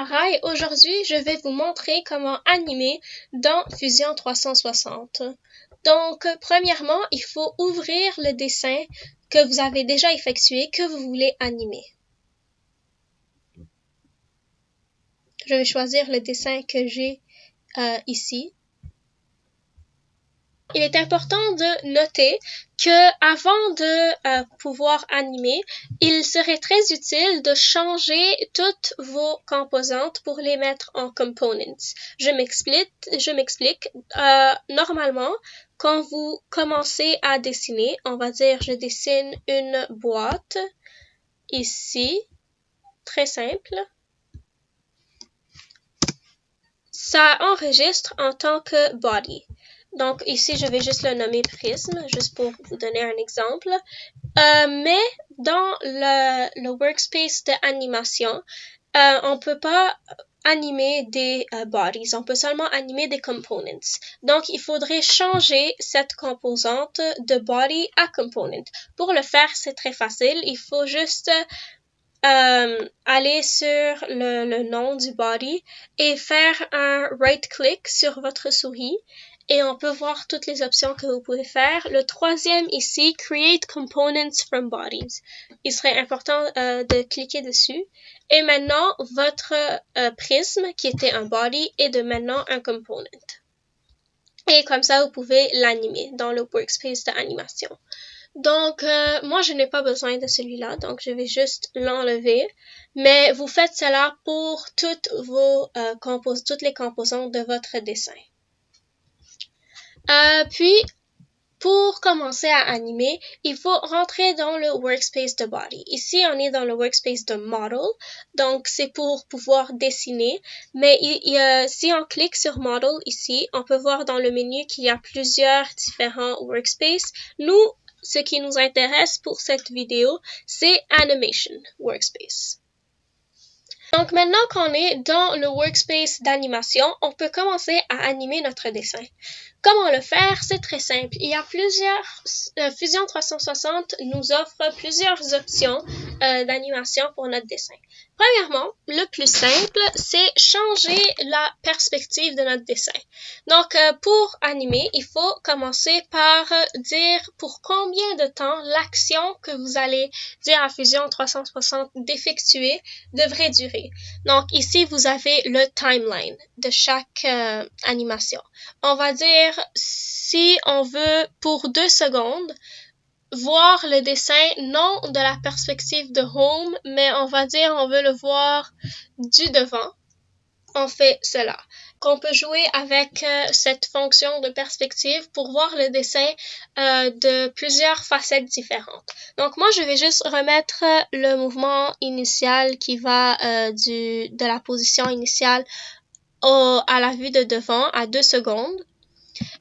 Lara et aujourd'hui je vais vous montrer comment animer dans Fusion 360. Donc premièrement, il faut ouvrir le dessin que vous avez déjà effectué, que vous voulez animer. Je vais choisir le dessin que j'ai ici. Il est important de noter que avant de pouvoir animer, il serait très utile de changer toutes vos composantes pour les mettre en components. Je m'explique. Normalement, quand vous commencez à dessiner, on va dire je dessine une boîte ici, très simple. Ça enregistre en tant que body. Donc ici, je vais juste le nommer prisme, juste pour vous donner un exemple. Mais dans le workspace d'animation, on ne peut pas animer des bodies, on peut seulement animer des components. Donc, il faudrait changer cette composante de body à component. Pour le faire, c'est très facile. Il faut juste aller sur le nom du body et faire un right-click sur votre souris. Et on peut voir toutes les options que vous pouvez faire. Le troisième ici, Create Components from Bodies. Il serait important de cliquer dessus. Et maintenant, votre prisme, qui était un body, est de maintenant un component. Et comme ça, vous pouvez l'animer dans le workspace d'animation. Donc, moi, je n'ai pas besoin de celui-là, donc je vais juste l'enlever. Mais vous faites cela pour toutes les composantes de votre dessin. Puis, pour commencer à animer, il faut rentrer dans le workspace de body. Ici, on est dans le workspace de model, donc c'est pour pouvoir dessiner. Mais si on clique sur model ici, on peut voir dans le menu qu'il y a plusieurs différents workspaces. Nous, ce qui nous intéresse pour cette vidéo, c'est Animation Workspace. Donc maintenant qu'on est dans le workspace d'animation, on peut commencer à animer notre dessin. Comment le faire? C'est très simple. Il y a Fusion 360 nous offre plusieurs options d'animation pour notre dessin. Premièrement, le plus simple, c'est changer la perspective de notre dessin. Donc, pour animer, il faut commencer par dire pour combien de temps l'action que vous allez dire à Fusion 360 d'effectuer devrait durer. Donc, ici, vous avez le timeline de chaque animation. On va dire, si on veut pour 2 secondes, voir le dessin, non de la perspective de home, mais on va dire on veut le voir du devant, on fait cela. On peut jouer avec cette fonction de perspective pour voir le dessin de plusieurs facettes différentes. Donc moi, je vais juste remettre le mouvement initial qui va de la position initiale à la vue de devant à 2 secondes.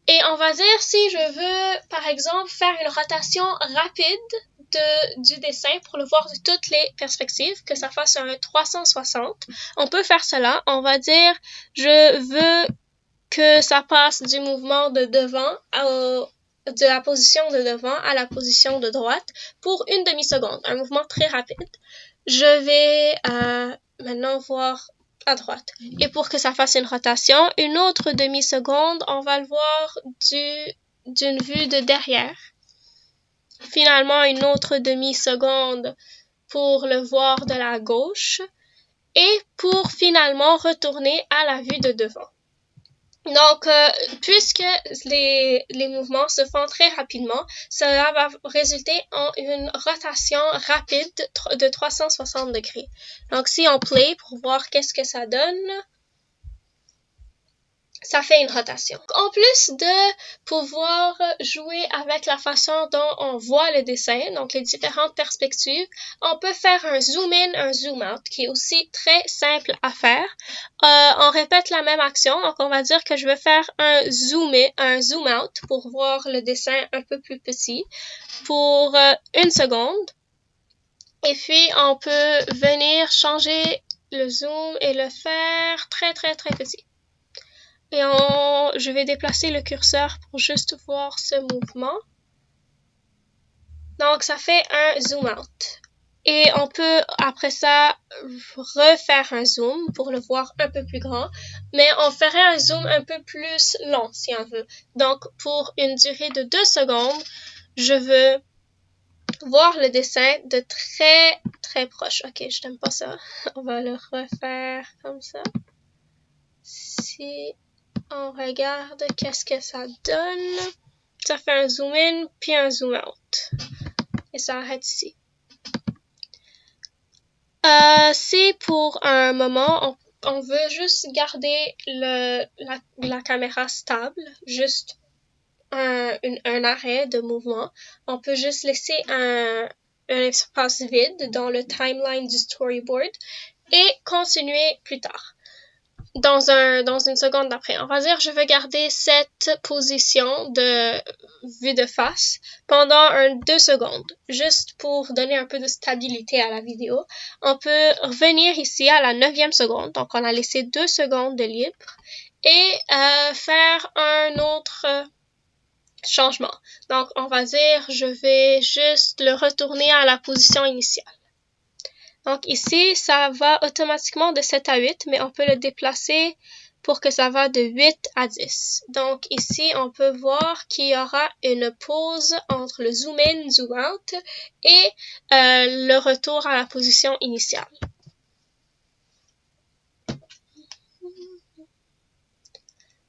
Et on va dire si je veux, par exemple, faire une rotation rapide du dessin pour le voir de toutes les perspectives, que ça fasse un 360. On peut faire cela. On va dire, je veux que ça passe du mouvement de devant de la position de devant à la position de droite pour une demi-seconde. Un mouvement très rapide. Je vais maintenant voir à droite. Et pour que ça fasse une rotation, une autre demi-seconde, on va le voir d'une vue de derrière. Finalement, une autre demi-seconde pour le voir de la gauche. Et pour finalement retourner à la vue de devant. Donc, puisque les mouvements se font très rapidement, cela va résulter en une rotation rapide de 360 degrés. Donc, si on play pour voir qu'est-ce que ça donne, ça fait une rotation. En plus de pouvoir jouer avec la façon dont on voit le dessin, donc les différentes perspectives, on peut faire un zoom in, un zoom out, qui est aussi très simple à faire. On répète la même action, donc on va dire que je vais faire un zoom in, un zoom out pour voir le dessin un peu plus petit pour 1 seconde. Et puis, on peut venir changer le zoom et le faire très petit. Et je vais déplacer le curseur pour juste voir ce mouvement. Donc, ça fait un zoom out. Et on peut, après ça, refaire un zoom pour le voir un peu plus grand. Mais on ferait un zoom un peu plus long, si on veut. Donc, pour une durée de 2 secondes, je veux voir le dessin de très, très proche. Ok, je n'aime pas ça. On va le refaire comme ça. Si on regarde qu'est-ce que ça donne, ça fait un zoom in puis un zoom out. Et ça arrête ici. C'est pour un moment, on veut juste garder la caméra stable, juste un arrêt de mouvement. On peut juste laisser un espace vide dans le timeline du storyboard et continuer plus tard. Dans une seconde d'après. On va dire, je veux garder cette position de vue de face pendant 2 secondes, juste pour donner un peu de stabilité à la vidéo. On peut revenir ici à la 9e seconde, donc on a laissé 2 secondes de libre, et faire un autre changement. Donc, on va dire, je vais juste le retourner à la position initiale. Donc ici, ça va automatiquement de 7 à 8, mais on peut le déplacer pour que ça va de 8 à 10. Donc ici, on peut voir qu'il y aura une pause entre le zoom in, zoom out et le retour à la position initiale.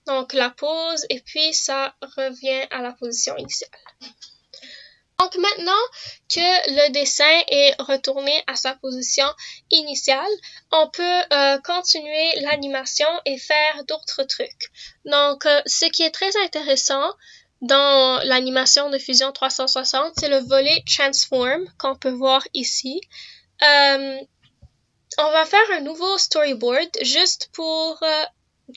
Donc la pause et puis ça revient à la position initiale. Donc maintenant que le dessin est retourné à sa position initiale, on peut continuer l'animation et faire d'autres trucs. Donc ce qui est très intéressant dans l'animation de Fusion 360, c'est le volet Transform qu'on peut voir ici. On va faire un nouveau storyboard juste pour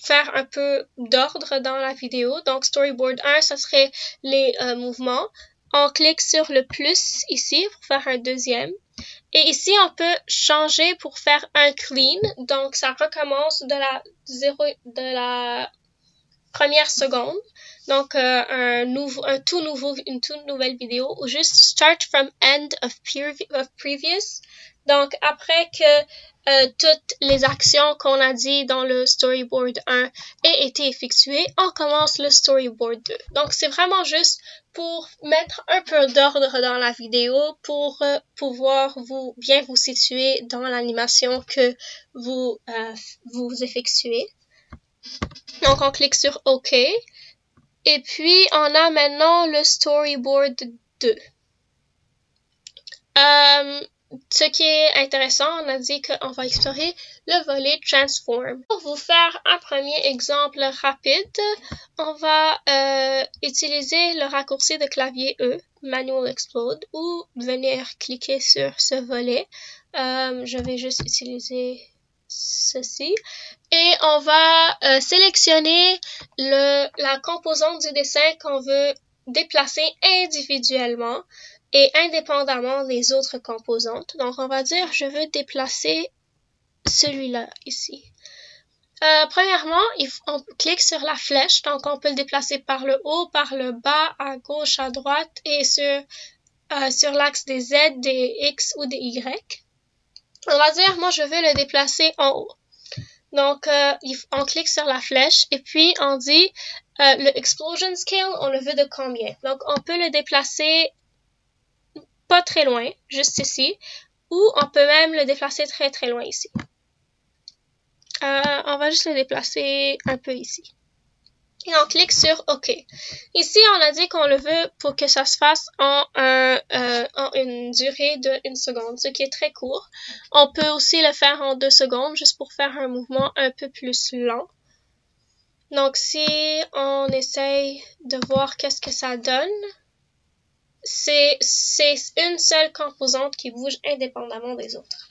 faire un peu d'ordre dans la vidéo. Donc storyboard 1, ça serait les mouvements. On clique sur le plus ici pour faire un deuxième. Et ici, on peut changer pour faire un clean. Donc, ça recommence de la première seconde. Donc, une toute nouvelle vidéo ou juste start from end of previous. Donc, après que toutes les actions qu'on a dit dans le storyboard 1 aient été effectuées, on commence le storyboard 2. Donc, c'est vraiment juste pour mettre un peu d'ordre dans la vidéo pour pouvoir bien vous situer dans l'animation que vous effectuez. Donc, on clique sur OK. Et puis, on a maintenant le storyboard 2. Ce qui est intéressant, on a dit qu'on va explorer le volet Transform. Pour vous faire un premier exemple rapide, on va utiliser le raccourci de clavier E, Manual Explode, ou venir cliquer sur ce volet. Je vais juste utiliser ceci. Et on va sélectionner la composante du dessin qu'on veut déplacer individuellement et indépendamment des autres composantes. Donc, on va dire, je veux déplacer celui-là, ici. Premièrement, on clique sur la flèche, donc on peut le déplacer par le haut, par le bas, à gauche, à droite, et sur l'axe des Z, des X ou des Y. On va dire, moi, je veux le déplacer en haut. Donc, on clique sur la flèche, et puis on dit, le Explosion Scale, on le veut de combien? Donc, on peut le déplacer pas très loin, juste ici, ou on peut même le déplacer très très loin ici. On va juste le déplacer un peu ici. Et on clique sur OK. Ici, on a dit qu'on le veut pour que ça se fasse en une durée de 1 seconde, ce qui est très court. On peut aussi le faire en 2 secondes, juste pour faire un mouvement un peu plus lent. Donc, si on essaye de voir qu'est-ce que ça donne, c'est une seule composante qui bouge indépendamment des autres.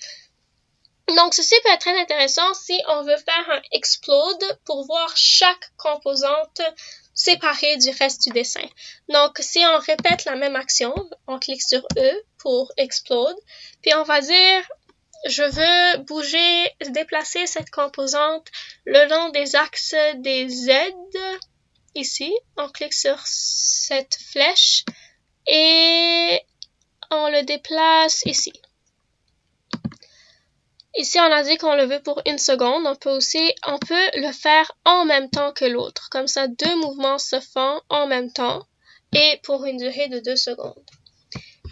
Donc, ceci peut être très intéressant si on veut faire un explode pour voir chaque composante séparée du reste du dessin. Donc, si on répète la même action, on clique sur E pour explode, puis on va dire, je veux déplacer cette composante le long des axes des Z, ici. On clique sur cette flèche et on le déplace ici. Ici, on a dit qu'on le veut pour 1 seconde. On peut le faire en même temps que l'autre. Comme ça, 2 mouvements se font en même temps et pour une durée de 2 secondes.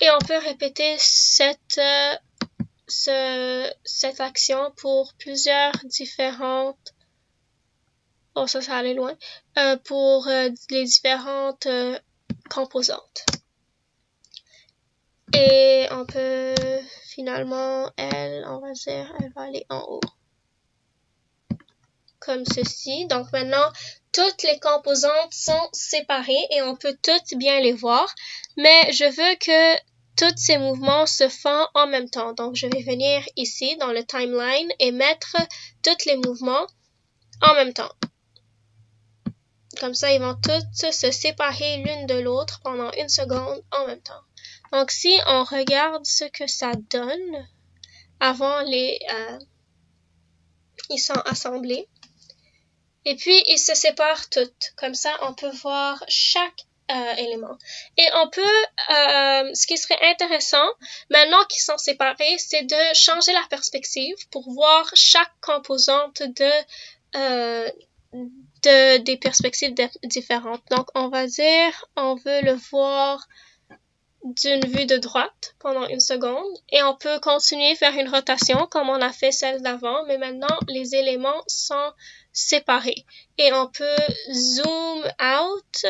Et on peut répéter cette action pour plusieurs différentes... Oh, ça allait loin. Pour les différentes composantes. Et on peut finalement, on va dire, elle va aller en haut. Comme ceci. Donc maintenant, toutes les composantes sont séparées et on peut toutes bien les voir. Mais je veux que tous ces mouvements se font en même temps. Donc je vais venir ici dans le timeline et mettre tous les mouvements en même temps. Comme ça, ils vont tous se séparer l'une de l'autre pendant 1 seconde en même temps. Donc si on regarde ce que ça donne avant ils sont assemblés. Et puis, ils se séparent toutes. Comme ça, on peut voir chaque élément. Et on peut, ce qui serait intéressant, maintenant qu'ils sont séparés, c'est de changer la perspective pour voir chaque composante des perspectives différentes. Donc, on va dire, on veut le voir d'une vue de droite pendant 1 seconde et on peut continuer faire une rotation comme on a fait celle d'avant, mais maintenant les éléments sont séparés et on peut zoom out.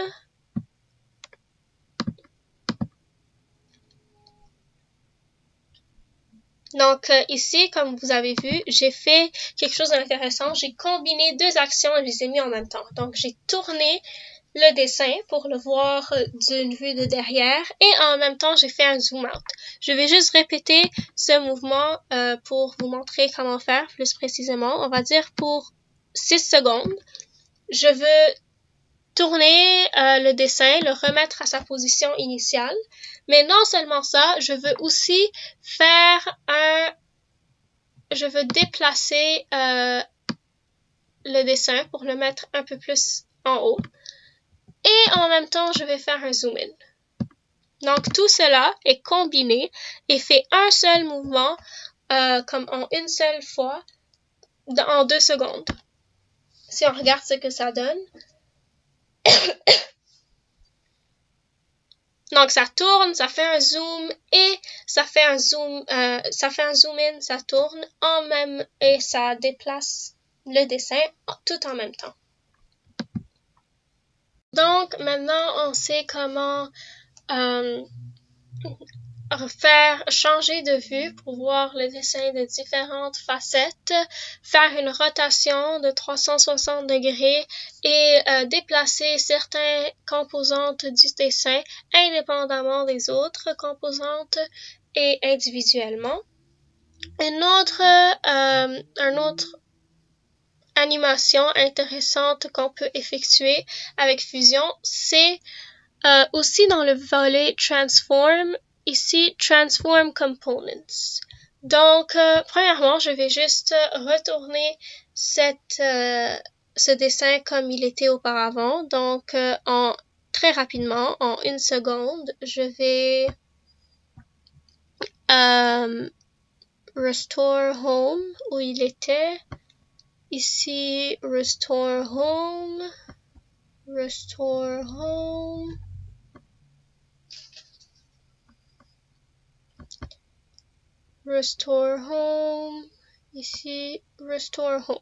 Donc ici, comme vous avez vu, j'ai fait quelque chose d'intéressant. J'ai combiné 2 actions et je les ai mis en même temps. Donc j'ai tourné le dessin pour le voir d'une vue de derrière et en même temps j'ai fait un zoom out. Je vais juste répéter ce mouvement pour vous montrer comment faire plus précisément. On va dire pour 6 secondes. Je veux tourner le dessin, le remettre à sa position initiale. Mais non seulement ça, je veux aussi je veux déplacer le dessin pour le mettre un peu plus en haut. Et en même temps, je vais faire un zoom in. Donc, tout cela est combiné et fait un seul mouvement, comme en une seule fois, en 2 secondes. Si on regarde ce que ça donne. Donc, ça tourne, ça fait un zoom et ça fait un zoom in, ça tourne et ça déplace le dessin tout en même temps. Donc, maintenant, on sait comment changer de vue pour voir le dessin de différentes facettes, faire une rotation de 360 degrés et déplacer certaines composantes du dessin indépendamment des autres composantes et individuellement. Une autre animation intéressante qu'on peut effectuer avec Fusion, c'est aussi dans le volet Transform, ici Transform Components. Donc, premièrement, je vais juste retourner ce dessin comme il était auparavant. Donc, très rapidement, en 1 seconde, je vais Restore Home, où il était. Ici, Restore Home. Restore Home. Restore Home. Ici, Restore Home.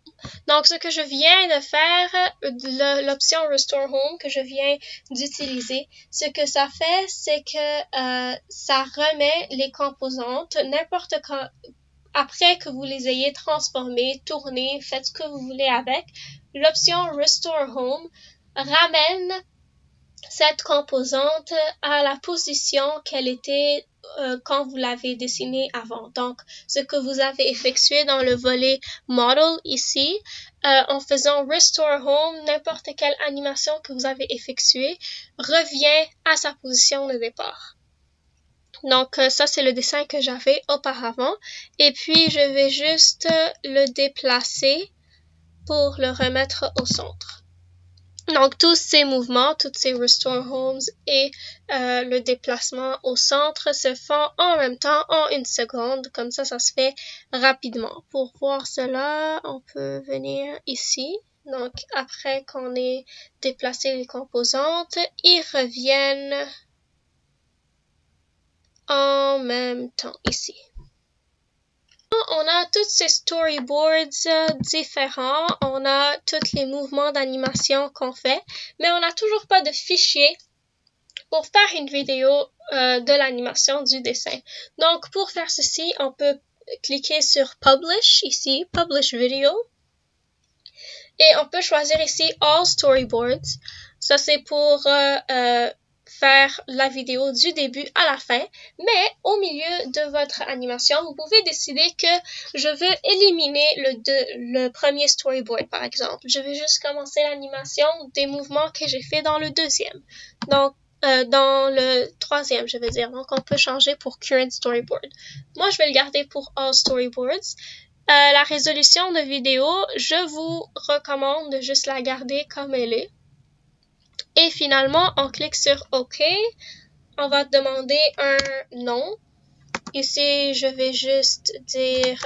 Donc, ce que je viens de faire, l'option Restore Home que je viens d'utiliser, ce que ça fait, c'est que ça remet les composantes n'importe quand. Après que vous les ayez transformées, tournées, faites ce que vous voulez avec, l'option Restore Home ramène cette composante à la position qu'elle était quand vous l'avez dessinée avant. Donc, ce que vous avez effectué dans le volet Model ici, en faisant Restore Home, n'importe quelle animation que vous avez effectuée revient à sa position de départ. Donc, ça, c'est le dessin que j'avais auparavant. Et puis, je vais juste le déplacer pour le remettre au centre. Donc, tous ces mouvements, toutes ces restore homes et le déplacement au centre se font en même temps en 1 seconde. Comme ça se fait rapidement. Pour voir cela, on peut venir ici. Donc, après qu'on ait déplacé les composantes, ils reviennent en même temps ici. On a tous ces storyboards différents, on a tous les mouvements d'animation qu'on fait, mais on n'a toujours pas de fichier pour faire une vidéo de l'animation du dessin. Donc pour faire ceci, on peut cliquer sur Publish ici, Publish Video, et on peut choisir ici All Storyboards. Ça c'est pour faire la vidéo du début à la fin, mais au milieu de votre animation, vous pouvez décider que je veux éliminer le premier storyboard, par exemple. Je vais juste commencer l'animation des mouvements que j'ai fait dans le deuxième. Donc, dans le troisième, je veux dire. Donc, on peut changer pour Current Storyboard. Moi, je vais le garder pour All Storyboards. La résolution de vidéo, je vous recommande de juste la garder comme elle est. Et finalement, on clique sur OK. On va demander un nom. Ici, je vais juste dire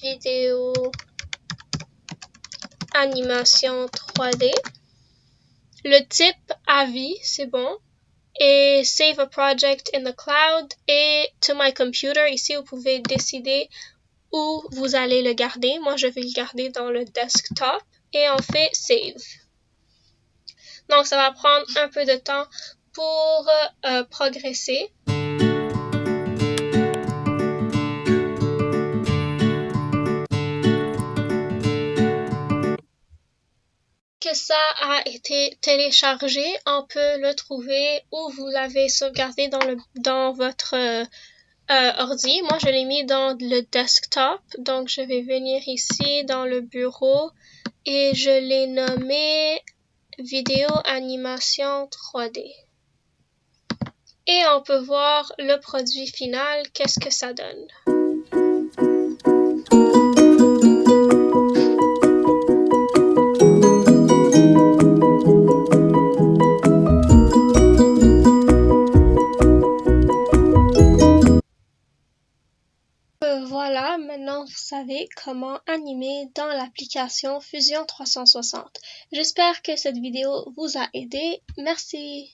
vidéo animation 3D. Le type avis, c'est bon. Et Save a project in the cloud. Et To my computer, ici, vous pouvez décider où vous allez le garder. Moi, je vais le garder dans le desktop. Et on fait Save. Donc, ça va prendre un peu de temps pour progresser. Que ça a été téléchargé, on peut le trouver où vous l'avez sauvegardé dans votre ordi. Moi, je l'ai mis dans le desktop, donc je vais venir ici dans le bureau et je l'ai nommé vidéo animation 3D. Et on peut voir le produit final, qu'est-ce que ça donne. Voilà, maintenant vous savez comment animer dans l'application Fusion 360. J'espère que cette vidéo vous a aidé. Merci.